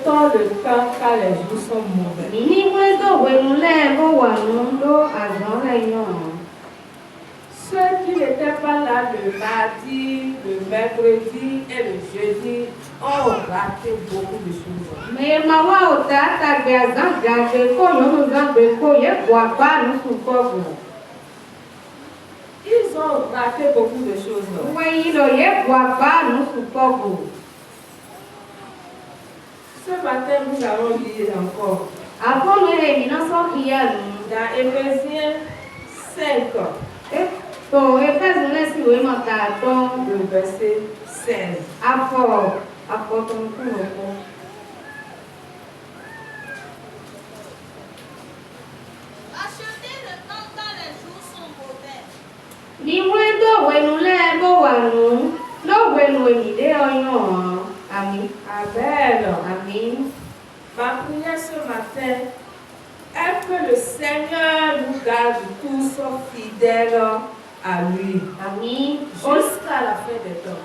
tant le temps car les jours sont mauvais. Ceux qui n'étaient pas là le mardi, le mercredi et le jeudi ont raté beaucoup de choses. Ils ont raté beaucoup de choses. Ce matin, nous allons lire encore. Dans Éphésiens 5, le verset 16. Achetez le temps car les jours sont mauvais. Amen. Ma prière ce matin est que le Seigneur nous garde tous fidèles à lui jusqu'à la fin des temps.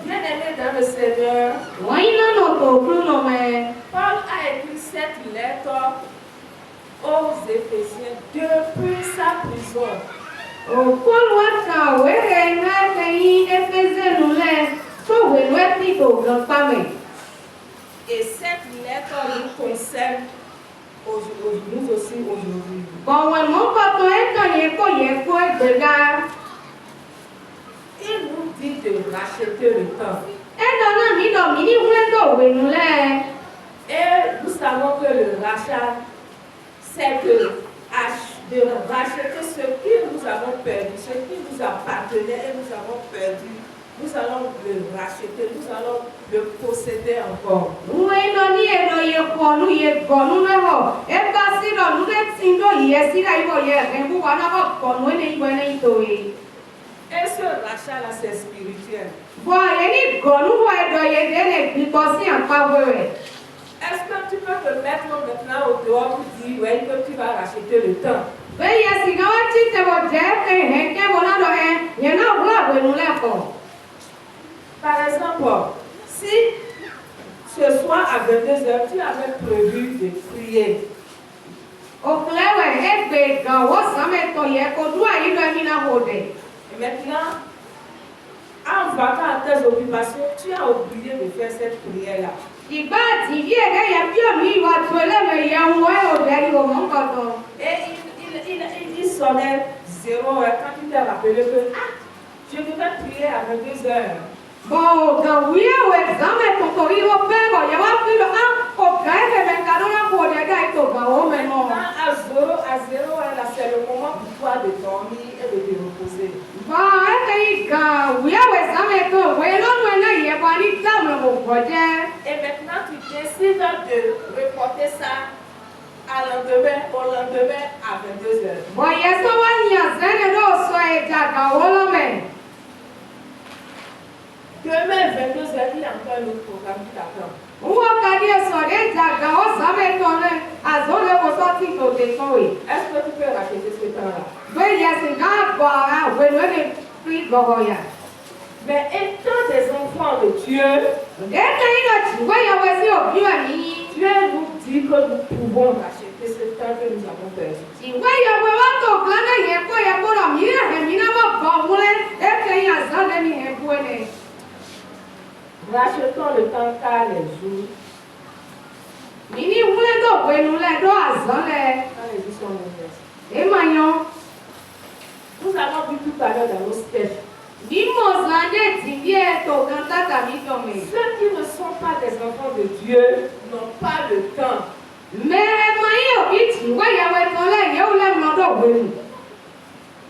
Bien-aimé dans le Seigneur, Paul a écrit cette lettre aux Éphésiens depuis sa prison. Et cette lettre nous concerne nous aussi aujourd'hui. Il nous dit de racheter le temps. Et nous savons que le rachat, c'est de racheter ce que nous avons perdu, ce qui nous appartenait et nous avons perdu. Nous allons le racheter, nous allons le posséder encore. Et ce rachat-là, c'est spirituel. Est-ce que tu peux te mettre maintenant au dehors pour dire ouais, que tu vas racheter le temps? Par exemple, si ce soir à 22h, tu avais prévu de prier. Et maintenant, en vaquant à tes occupations, tu as oublié de faire cette prière-là. Et il sonnait 0h quand tu t'es rappelé que je devais prier à 22h. À 0h, c'est le moment pour toi de dormir et de te reposer. Et maintenant, tu décides de reporter ça au lendemain à 22h. Demain, 22h, il y a encore un autre programme qui t'attend. Est-ce que tu peux racheter ce temps-là? Mais étant des enfants de Dieu, Dieu nous dit que nous pouvons racheter ce temps que nous avons perdu. Rachetons le temps car les jours. Quand les jours sont mauvais. Nous avons vu tout à l'heure dans nos sketchs. Ceux qui ne sont pas des enfants de Dieu n'ont pas le temps.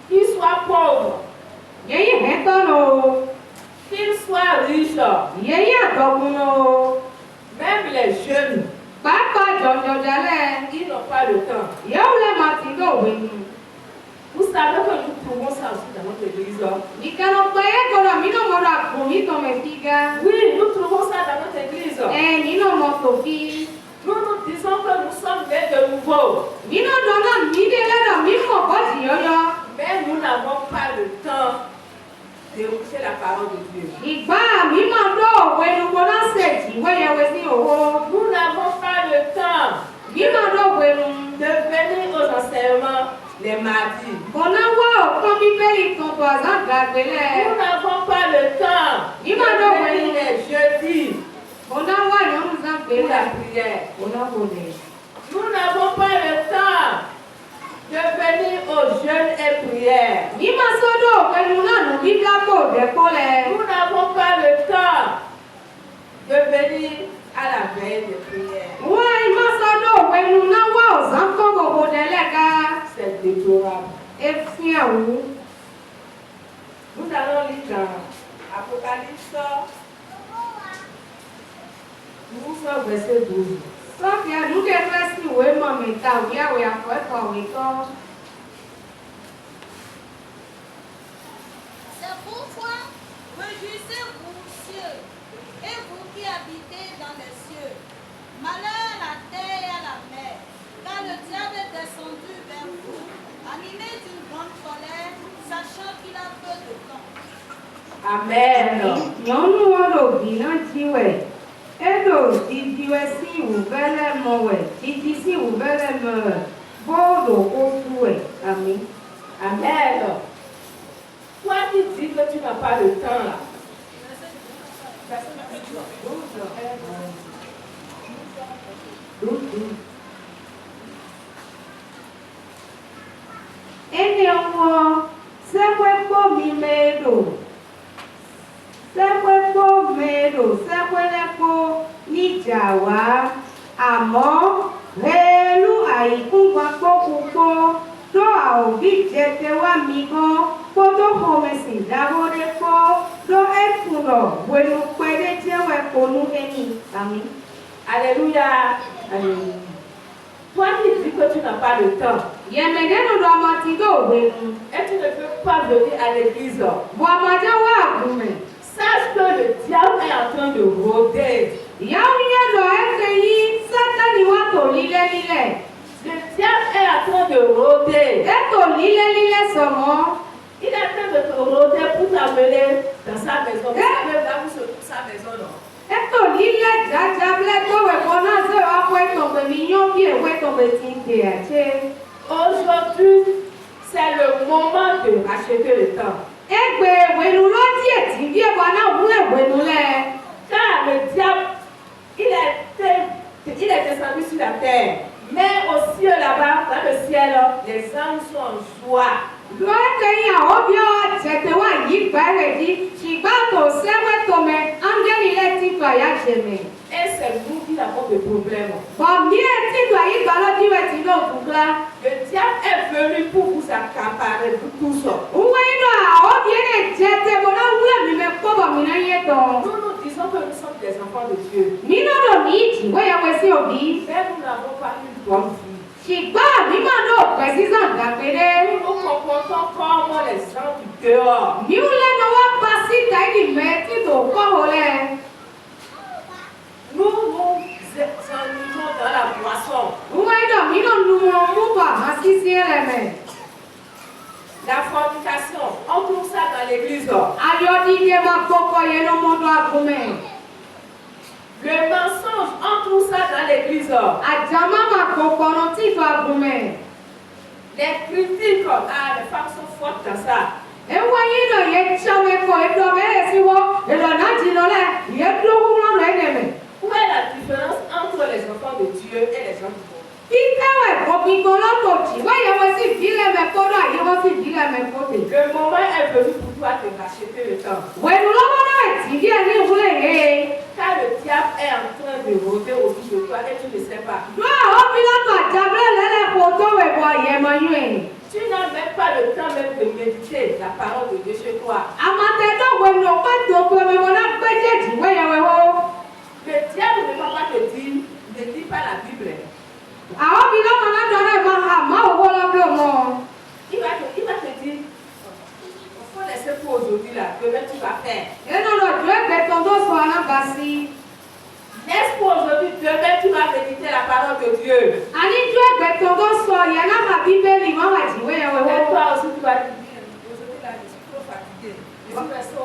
Qu'ils soient pauvres, qu'ils soient riches, même les jeunes, ils n'ont pas le temps. Vous savez que nous trouvons ça aussi dans notre église. Oui, nous trouvons ça dans notre église. Nous nous disons que nous sommes nés de nouveau. d'écouter la parole de Dieu. Ìgbà mi máa dó òwe nu kó náà ṣèjì wéyẹwé sí òwò. Nous n'avons pas le temps Bí máa dó òwe nu. de venir aux enseignements les mardis. Kò náà wá òkú bíbélì kan tó àzá gbàgbé lẹ̀. Nous n'avons pas le temps Bí máa dó de òwe nu. venir les jeudis Kò náà wá ìyọ́nù ságbé pour la lẹ̀. prière. Kò náà wò lẹ̀. Nous n'avons pas le temps de venir aux jeûnes et prières. Bí máa sọ́dọ̀ òwe nu náà nù bí dápò dẹ́kọ́ lẹ̀. Nous n'avons pas le temps de venir à la veille de prière. Wọ́n ẹ̀ máa sọ́dọ̀ òwe nu náà wá ọ̀sán kọ́ gbogbo dẹ́lẹ̀ ká. C'est déplorable. Efi àwù. Nous allons lire dans Apocalypse, nous sommes verset 12. Sọ́ọ̀kì àdúgbò fẹ́ sí ìwé mọ̀ mi ta òwe àwẹ̀ àpò ẹ̀kọ́ òwe tán. C'est pourquoi réjouissez-vous, cieux, et vous qui habitez dans les cieux. Malheur à la terre et à la mer, car le diable est descendu vers vous, animé d'une grande colère, sachant qu'il a peu de temps. Amen. Nyɔnu wɔɖo vi na dziwɛ, eɖo didiwɛ si wòvɛ lɛ mɔwɛ, didi si wòvɛ lɛ mɛwɛ, bɔɔɖo wotuwɛ, ami. Amen. Toi qui dis que tu n'as pas le temps là. Ene wɔ sɛwɛ kpɔ mi mɛ ɖo, sɛwɛ kpɔ mɛ ɖo, sɛwɛ lɛ kpɔ nidza wa, amɔ helu ayikungba kpɔ kukpɔ, do awovi dzete wa mi kɔ, kpɔdo xɔme si dabo ɖe kpɔ, do efunɔ wenu kpe ɖe dzewɛ kponu eni, ami. Alléluia. Alléluia. Toi qui dis que tu n'as pas le temps Yɛmɛdɛnu do amati do wenu. et tu ne peux pas venir à l'église, Bɔ̀mọ̀dé wà gùnmẹ̀. sache que le diable est en train de rôder. Ìyáwó yẹn lọ ẹsẹ̀ yìí sátani wà tò lílẹ̀. Le diable est en train de rôder. Ètò lílẹ̀ sọ̀mọ́. Il est en train de te rôder pour t'amener dans sa maison. Vous savez là où se trouve sa maison, non? Ètò lílẹ̀ jàjàblẹ̀ tó wẹ̀ kọ́ náà ṣe wá fún ẹ̀tọ̀gbẹ̀ mi yóò bí èwe ẹ̀tọ̀gbẹ̀ ti ń dè àṣẹ. Aujourd'hui, c'est le moment de racheter le temps. Ẹgbẹ́ ìwénu ló díẹ̀ tí bí ẹ̀wà náà wúlẹ̀ ìwénu lẹ̀. Car le diable, il est descendu sur la terre. Mais au ciel là-bas, dans le ciel, les âmes sont en joie. Lọ́ọ̀tẹ̀ yìí àwọn bí ọ tẹ̀tẹ̀ wá yí gbẹ́rẹ̀ di ṣùgbọ́n kò sẹ́wẹ́ tọmẹ áńgẹ́lì lẹ́ ti tọ́ àyà jẹ̀mẹ̀. Et c'est nous qui avons des problèmes. Bọ̀mí ẹ̀ tí tọ́ àyí gbàlọ́dí wẹ̀ tí ló kú gbá. Le diable est venu pour vous accaparer, vous tous. Uwe ino àwọn bí ẹ̀ jẹ́tẹ̀ bọ̀ náà wúlẹ̀ mi mẹ́ kọ́ bọ̀ mi náà yé tọ̀. Nous nous disons que nous sommes des enfants de Dieu. Mi náà lò ní ìjì wẹ́yẹwẹ́ sí òbí. Mais nous n'avons pas une bonne vie. Ṣùgbọ́n àmì máa lò pẹ́ sísàn dàgbére. Nous nous comportons comme les gens du dehors. Mi ń lẹ́nu wá pa síta ìdí mẹ́ tí tò kọ́ wò lẹ̀. Nous nous enlisons dans la boisson. Uwe ino mi náà nu wọn mú bọ̀ àmọ́ sísí ẹlẹ́mẹ̀. La fornication, on trouve ça dans l'église. Ayọ̀dídé máa kọ́kọ́ yẹn ló mọ́tò àgùnmẹ̀. Le mensonge, on trouve ça dans l'église. Àjàmá máa kọ́kọ́ náà tí ìfọ̀ àgùnmẹ̀. Les critiques, les femmes sont fortes dans ça. Ewa yi no ye tsɔmɛ kɔ eɖɔ mɛ esi wɔ eɖɔ na dzi nɔ lɛ ye ɖo wúlɔ nɔ ɛnɛmɛ. Où est la différence entre les enfants de Dieu et les gens du monde? Pitɛwɛ gbɔgbɔ lɔ tɔ dzi wɔ ye wɔ si vi lɛ mɛ kɔ ɖo ayi wɔ si vi lɛ mɛ kɔ te. Le moment est venu pour toi de racheter le temps. Wɛnu lɔbɔ náà ti vi ɛni wúlɛ ye. Car le diable est en train de rôder autour de toi et tu ne sais pas. Do awɔ bi la tɔ adzablɛ lɛ lɛ kó tó wɛ bɔ yɛmɛ nyuɛ. Tu n'as même pas le temps même de méditer la parole de Dieu chez toi. Amatɛ dɔ wɛnu ɔkpɛ tó kpe mɛ wɔ na gbɛdze dzi wɛ yɛ wɛ wɔ. Le diable ne va pas te dire, ne lis pas la Bible. Awɔ bi la tɔ na dɔ ne ma ha ma wo wɔ la blo mɔ. Il va te dire, il faut laisser pour aujourd'hui là, demain tu vas faire. Eno lɔ do ɛgbɛtɔ do sɔ anabasi. Laisse pour aujourd'hui, demain tu vas méditer la parole de Dieu. Ani do ɛgbɛtɔ do sɔ yɛ na ma bíbélì ma wà jí wɛ yɛ wɛ Et wɔ. toi aussi tu vas te dire, aujourd'hui là je suis trop fatigué. Je suis resté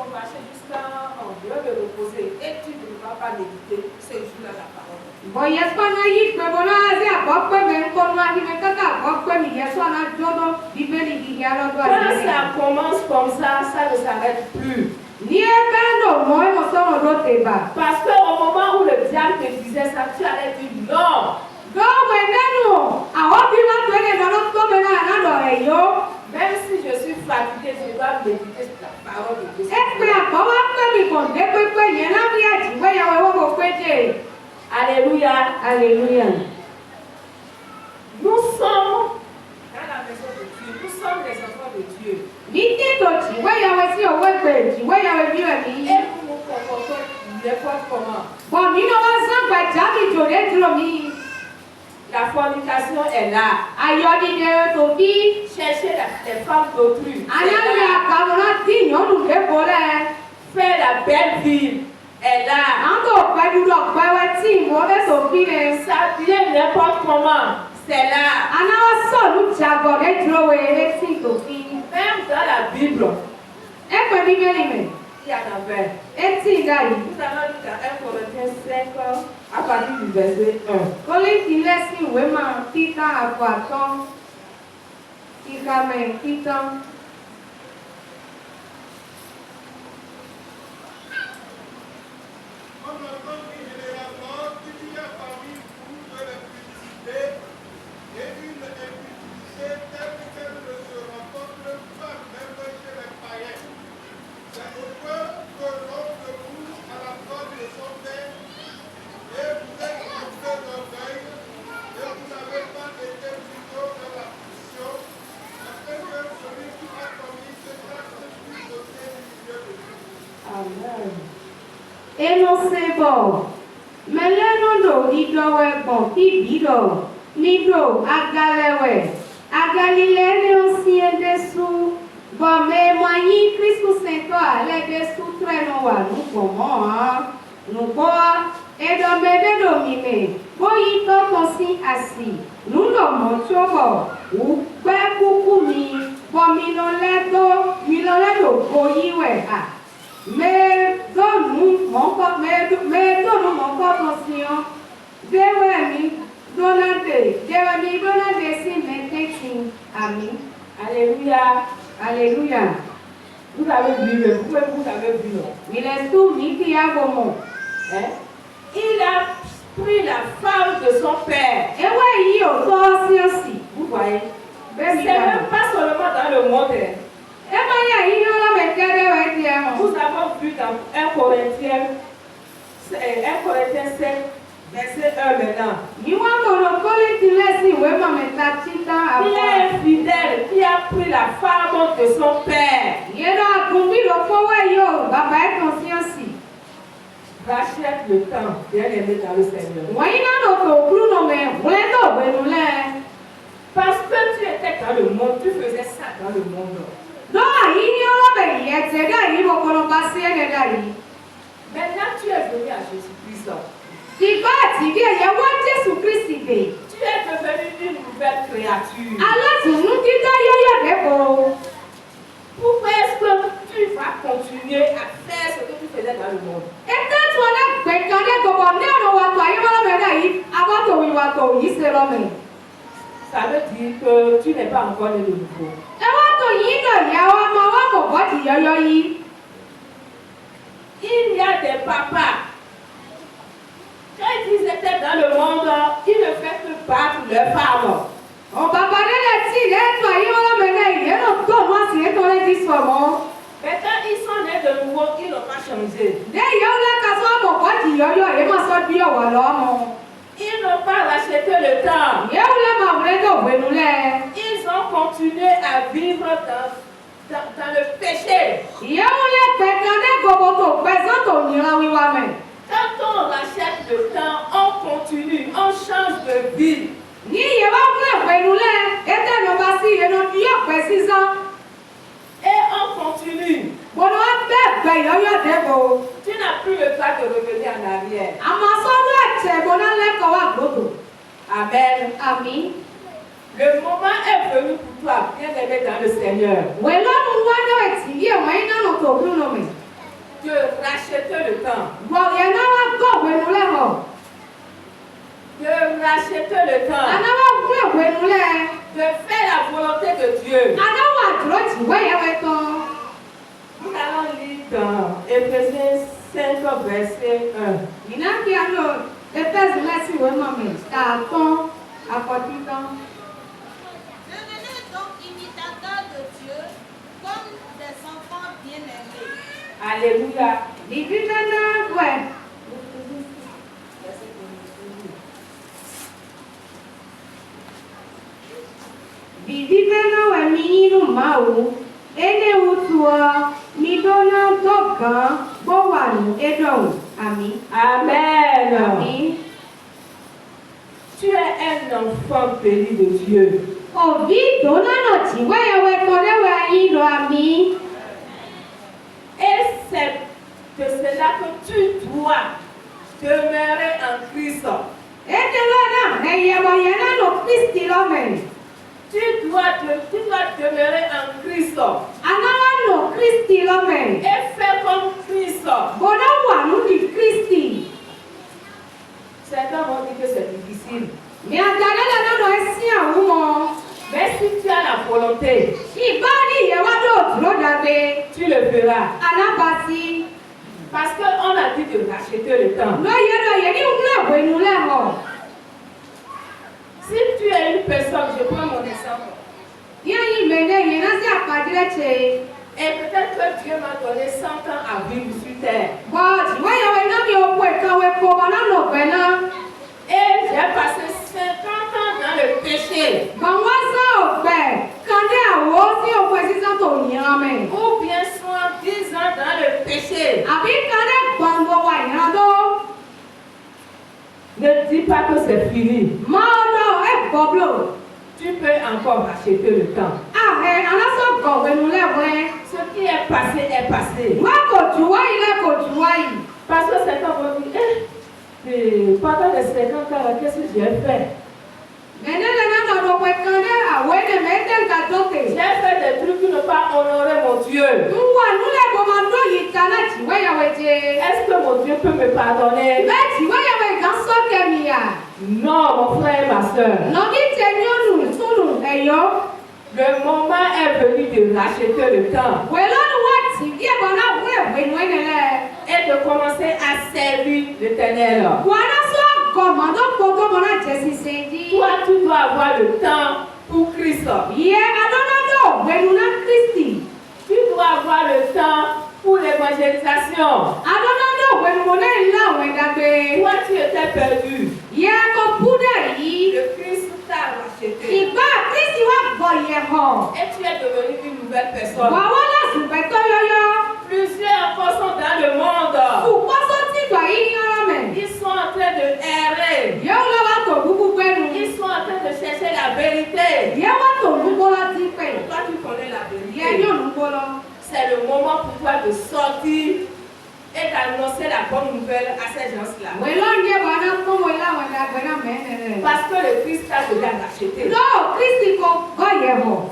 Bon, yes, pas na yik, mais bon, là, c'est à quoi, mais bon, là, il me fait à quoi, mais yes, on a jodo, il veut lui dire, alors, Quand ça commence comme ça ne s'arrête plus. Ni ebendo, moi, on s'en rend débat. Parce qu'au moment où le diable te disait ça, tu allais dire non. Donc, maintenant, à Obima, tu es dans notre domaine, Même si je suis fatiguée, je dois méditer sur la parole de Dieu. est-ce que la parole me compte, il y en a qui a dit, ouais, il y a un peu. Alléluia. Alléluia. Nous sommes dans la maison de Dieu. Nous sommes les enfants de Dieu. Et Et nous nous comportons n'importe comment. bon, il La fornication est là. Chercher les femmes d'autrui. Faire la belle vie est là. S'habiller n'importe comment, c'est là. Même dans la Bible, il y en avait. Nous allons lire dans 1 Corinthiens 5 à partir du verset 1. Énoncé bon. Mais le nom de bon, qui bido, nido, agalewe, agalilé ancien dessous. Bon, mais moi, Christ Saint-Toi, les dessous très noirs, nous comment, nous quoi, et dans mes dominés, bon, il tombe aussi assis. Nous nommons Chobo, ou Bekoukoumi, bon, Miloledo, Boyiwe, mais donne-nous mon corps, mais donne-nous mon corps conscient. Jérémie, si maintenant, amen. Alléluia. Alléluia. Vous avez vu, vous avez vu. Il est tout mis qui a bon. Il a pris la femme de son père. Et ouais, il y a aussi. Vous voyez? C'est même pas seulement dans le monde. Nous avons vu dans 1 Corinthiens 5, verset 1 maintenant. Il est fidèle qui a pris la femme de son père. Rachète le temps, bien aimé dans le Seigneur. Parce que tu étais dans le monde, tu faisais ça dans le monde. Maintenant, tu es venu à Jésus-Christ. Tu es devenu une nouvelle créature. Pourquoi est-ce que tu vas continuer à faire ce que tu faisais dans le monde? Ça veut dire que tu n'es pas encore né de nouveau. Il y a des papas. Quand ils étaient dans le monde, ils ne faisaient que battre leurs femmes. Maintenant, ils sont nés de nouveau, ils n'ont pas changé. Ils n'ont pas racheté le temps. Ils ont continué à vivre dans le péché. Quand on rachète le temps, on continue, on change de vie. Et on continue. Tu n'as plus le droit de revenir en arrière. Amen. Amen. Le moment est venu pour toi, bien aimé dans le Seigneur, de racheter le temps. de racheter le temps, Anawa kule wenule. de faire la volonté de Dieu. Anawa droti weya weto. Nous allons lire dans Éphésiens 5, verset 1. Inaki alo Éphèse lesi we mame. Taton akotitan. Devenez donc imitateurs de Dieu comme des enfants bien-aimés. Alléluia. Divina we. Divina we minu mau. Ene utua midona toka bowanu edon. Amen. Amen. Amen. Tu es un enfant béni de Dieu. Ovi dona no ti weya we tole we yin lo ami. Et c'est de cela que tu dois demeurer en Christ. Etelo na eye mo yana no Christi lo me. Tu dois demeurer en Christ Anawa no Christi lo me. et faire comme Christ. Bona wa nu di Christi. Certains vont dire que c'est difficile. Mi atale la no esi awumo. Mais si tu as la volonté, Ibani ye wa do dro dabe. tu le feras. Anabasi. Parce qu'on a dit de racheter le temps. No ye ni umle wenu le ho. Si tu es une personne, je prends mon exemple, Ye yi mene ye na si apadire che. et peut-être que Dieu m'a donné 100 ans à vivre sur terre. But weya we na mi o we kan we ko bana no bena. Et j'ai passé 50 ans dans le péché. Banwasa ogbe. Kande awo si o we si santo nyame. Ou bien 10 ans dans le péché. Abi kande bango wa yando. Ne dis pas que c'est fini. Maodo e boblo. Tu peux encore racheter le temps. Ahe anaso go wenu le we. Ce qui est passé est passé. Wa ko juwa ile ko juwa yi. Parce que certains vont dire, pendant les 50 ans, qu'est-ce que j'ai fait? Mene le na no do we kande awe ne metel ka toke. J'ai fait des trucs qui n'ont pas honoré mon Dieu. Nwa nu le komando yi kana ti we ya we je. Est-ce que mon Dieu peut me pardonner? Be ti we ya we gan so ke mi ya. Non, mon frère et ma soeur. No bi te mi onu tunu eyo. Le moment est venu de racheter le temps We lo nu wa ti ye bona we nu ene le. et de commencer à servir l'Éternel. Wana so komando kogo bona jesi sendi. Toi, tu dois avoir le temps pour Christ. Ye adona do we nu na Christi. Tu dois avoir le temps pour l'évangélisation. Adona do we nu na ila we dagbe. Toi, tu étais perdu. Ye ko puda yi. Le Christ t'a racheté. Igba Christi wa bo ye ho. Et tu es devenu une nouvelle personne. Wa wala su pe to yoyo. Plusieurs encore sont dans le monde. Su poso ti do yi ni ara me. Ils sont en train de errer. Ye lo wa to bubu gbenu. Ils sont en train de chercher la vérité. Ye wa to bubu la ti pe. Toi, tu connais la Ye vérité. yo nu ko lo. C'est le moment pour toi de sortir et d'annoncer la bonne nouvelle à ces gens-là. We lo nye ba na ko we la wa dagbe na me ne. Parce que le Christ t'a déjà racheté. No Christi ko go ye ho.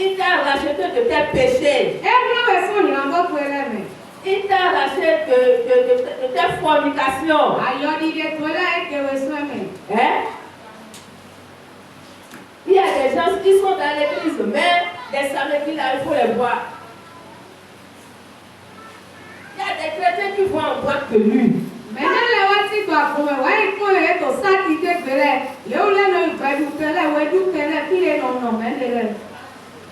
Il t'a racheté de tes péchés. Every we so ni ando to ele me. Il t'a racheté de tes fornications. Ayo di de to ele e ke we so me. Hein? Il y a des gens qui sont dans l'église, mais des samedis là, il faut les voir. Il y a des chrétiens qui vont en boîte de nuit. Me ne le wa ti gba fun me wa yi ko e to sati de gbere. Le o le no igba du tele we du tele ki le no me le.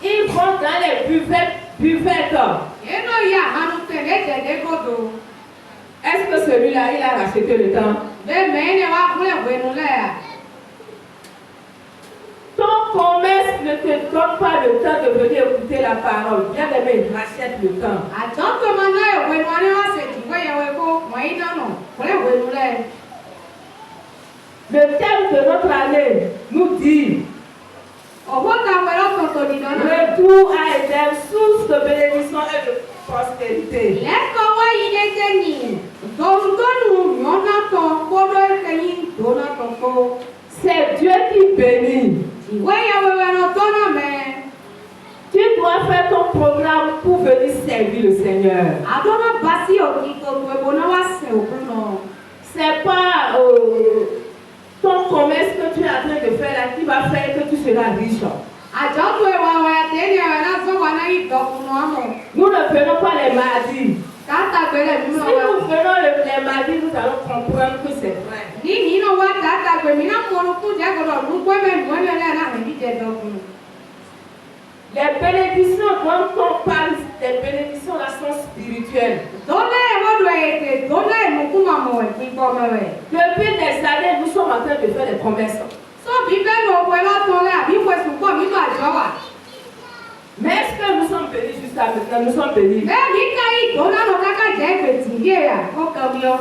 Ils vont dans les buvettes. Ye no ya hanu tele de de godo. Est-ce que celui-là, il a racheté le temps? Be me ne wa kule we nu le ya. Ton commerce ne te donne pas le temps de venir écouter la parole. Bien aimé, rachète le temps. Ajo to ma na we nu ani wa se ti we ya we ko mo yi na no. Kule we nu le. Le thème de notre année nous dit Owo ka we lo to to di do na. retour à Éden, source de bénédiction et de prospérité. Le ko wa yi de te ni. Do nu yo na to ko do e ke yin do na to ko. C'est Dieu qui bénit. We ya we no to na me. Tu dois faire ton programme pour venir servir le Seigneur. Adona basi o ki to to e bona wa se o no. C'est pas commerce que tu es en train de faire là qui va faire que tu seras riche. Àjọ̀dún ẹ̀wà ọ̀wà àtẹ̀lé ẹ̀wà náà sọ̀kọ̀ náà ìdọ̀kùnú ọmọ. Nous ne faisons pas les mardis. Tààtà gbẹ̀rẹ̀ Si nínú ọ̀wà. nous faisons les mardis, nous allons comprendre que c'est vrai. Ní nínú wa tààtà gbẹ̀mí náà mú orúkú jẹ́ gbọdọ̀ ló gbọ́ mẹ́rin wọ́n lẹ́lẹ́ náà ẹ̀mí jẹ dọ̀kùnú. Les bénédictions, quand on parle des bénédictions, là sont spirituelles. Dọ́lá ẹ̀wọ́dọ̀ ètè dọ́lá ìmùkú màmọ̀ ẹ̀pín gbọ́mọ rẹ̀. Depuis des années, nous sommes en train de faire des commerces. Sọ́ọ̀bì bẹ́ẹ̀ lọ wọ ẹlọ́tọ̀ rẹ̀ àbí wẹ̀sùn pọ̀ nínú àjọ wa. Mais est-ce que nous sommes bénis jusqu'à maintenant? Nous sommes bénis. Bẹ́ẹ̀ni káyí dọ́lá lọ káká jẹ́ ìgbètì yé à ọkàn mi ọ.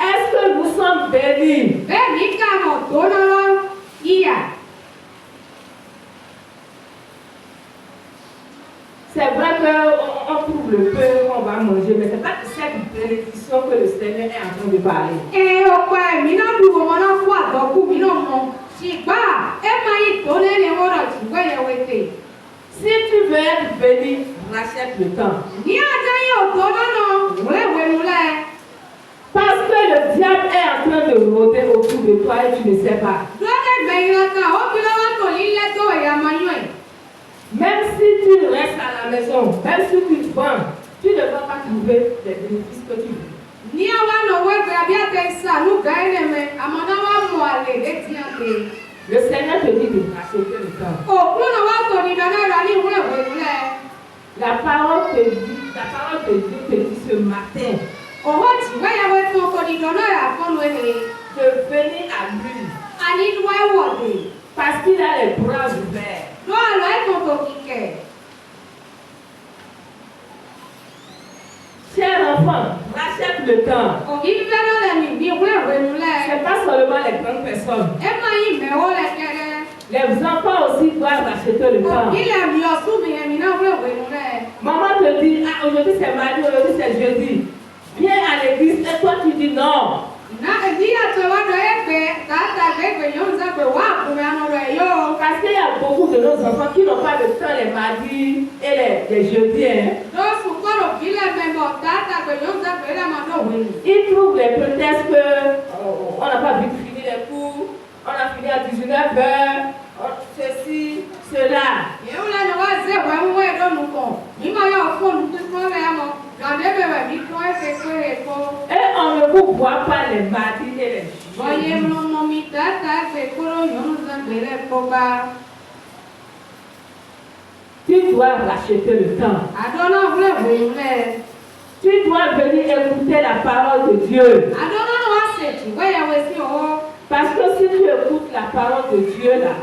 Est-ce que nous sommes bénis? Bẹ́ẹ̀ni ká mọ̀ dọ́lá lọ yíyà. C'est vrai qu'on trouve le peu qu'on va manger, mais ce n'est pas de cette bénédiction que le Seigneur est en train de parler. Ọ̀pọ̀ ẹ̀mí náà dùn wọ́n náà fún àdọ́kù mi náà mọ̀. Ṣìgbà ẹ máa yí dọ́lá ní wọ́n rọ̀ ṣùgbọ́n yẹn wẹ́tẹ̀. Si tu veux être béni, rachète le temps. Ní ajá yóò dọ́lá náà wéwèlú lẹ̀. Parce que le diable est en train de rôder autour de toi et tu ne sais pas. Lọ́dẹ̀ gbẹ̀yìn lọ́kàn ó fi lọ́wọ́ tó lílẹ̀ tó ẹ̀yà máa yún ẹ̀. Même si tu restes à la maison, même si tu vends, tu ne vas pas trouver les bénéfices que tu veux. Ní àwa lọ́wọ́ ẹgbẹ́ àbí àtẹ̀sà ló ga ẹ̀ lẹ́mẹ̀ àmọ́ náà wá mọ̀ àlè létí àgbè. Le Seigneur te dit de racheter le temps. Òkú náà wá tò ní dáná rà ní ìwúrẹ̀ wẹ̀lúlẹ̀. La parole de Dieu te dit ce matin Òwò tí wẹ́yàwó tó kò ní dáná rà fọ́nù ẹ̀ de venir à lui àní wá wọ̀dé. parce qu'il a les bras ouverts. Lọ́ àlọ́ ẹ̀kọ́ tó kíkẹ́. Cher enfant, rachète le temps. Òbí fífẹ́ náà lẹ̀ ní ìwúrẹ̀ wẹ̀lúlẹ̀. Ce n'est pas seulement les grandes personnes. Ẹ máa yí mẹ́wọ́ lẹ̀ kẹ́rẹ́. Les enfants aussi doivent racheter le temps. Òbí lẹ̀ mi ọ̀sùn mi ẹ̀mí náà wúrẹ̀ wẹ̀lúlẹ̀. Maman te dit, ah, aujourd'hui c'est mardi, aujourd'hui c'est jeudi. Viens à l'église et toi tu dis non. Na èdè yàtọ̀ wá lọ ẹgbẹ́ tààtà gbẹgbẹ́ yóò ń sẹ́gbẹ̀ wá àkùnrin àná rẹ̀ yóò. Parce qu'il y a beaucoup de nos enfants qui n'ont pas le temps les mardis et les jeudis. Hein. Lọ́sùn kọ́rọ̀ bílẹ̀ mẹ́mọ̀ tààtà gbẹ̀ yóò ń sẹ́gbẹ̀ rẹ̀ máa lọ́wọ́ yìí. Ils trouvent les prétextes que on n'a pas vite fini les cours, on a fini à 19h, ceci, cela. Yẹ́wò lẹ́nu wá zẹ́ wẹ́ ń wẹ́ lọ́nu kàn. Mímọ yóò fóònù tuntun rẹ̀ mọ̀. Gàdébẹ̀ wẹ̀ mí kọ́ ẹ̀fẹ̀ pé èkó. Et on ne vous voit pas les mardis et les Bọ̀yẹ̀ jeudis. mọ̀mọ́ mi tààtà gbẹ̀ kúrò yóò ń sẹ́gbẹ̀ rẹ̀ kó bá. Tu dois racheter le temps. Àdọ́nà wúlẹ̀ wẹ̀lúlẹ̀. Tu dois venir écouter la parole de Dieu. Àdọ́nà wá ṣèjì wẹ́yàwó sí ọwọ́. Parce que si tu écoutes la parole de Dieu là,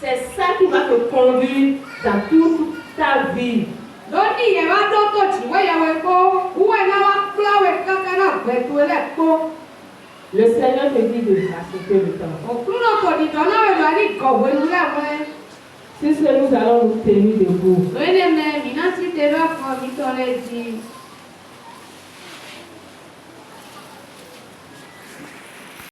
c'est ça qui va te conduire dans toute ta vie. Lónìí yẹn wá dọ́tọ̀ tí wẹ́yàwó kó. Wúwẹ̀ náà wá fúláwẹ̀ kankan náà gbẹ̀tù ẹlẹ́kó. Le Seigneur te dit de racheter le temps. Òkú náà kò ní dọ́nà rẹ̀ lọ ní gọ̀wé lulẹ̀ wẹ́. Si ce nous allons nous tenir debout. Lóyè mẹ́ mi náà ti tẹ̀lé ọkọ mi tọ́lẹ̀ di.